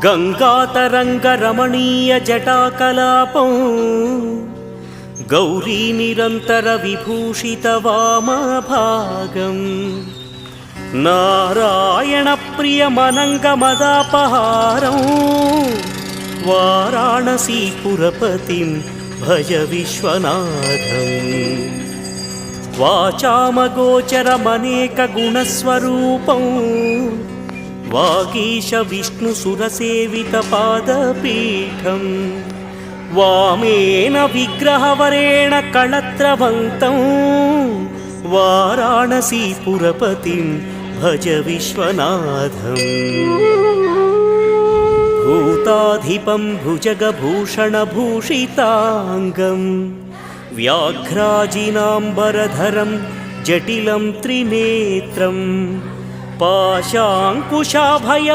गङ्गातरङ्गरमणीयजटाकलापं गौरीनिरन्तरविभूषितवामभागम् नारायणप्रियमनङ्गमदापहारं वाराणसीपुरपतिं भज विश्वनाथम् वाचामगोचरमनेकगुणस्वरूपं वागीश विष्णुसुरसेवितपादपीठं वामेन विग्रहवरेण कळत्रवन्तं वाराणसीपुरपतिं भज विश्वनाथम् भूताधिपं भुजगभूषणभूषिताङ्गं व्याघ्राजिनाम्बरधरं जटिलं त्रिनेत्रं पाशाङ्कुशाभय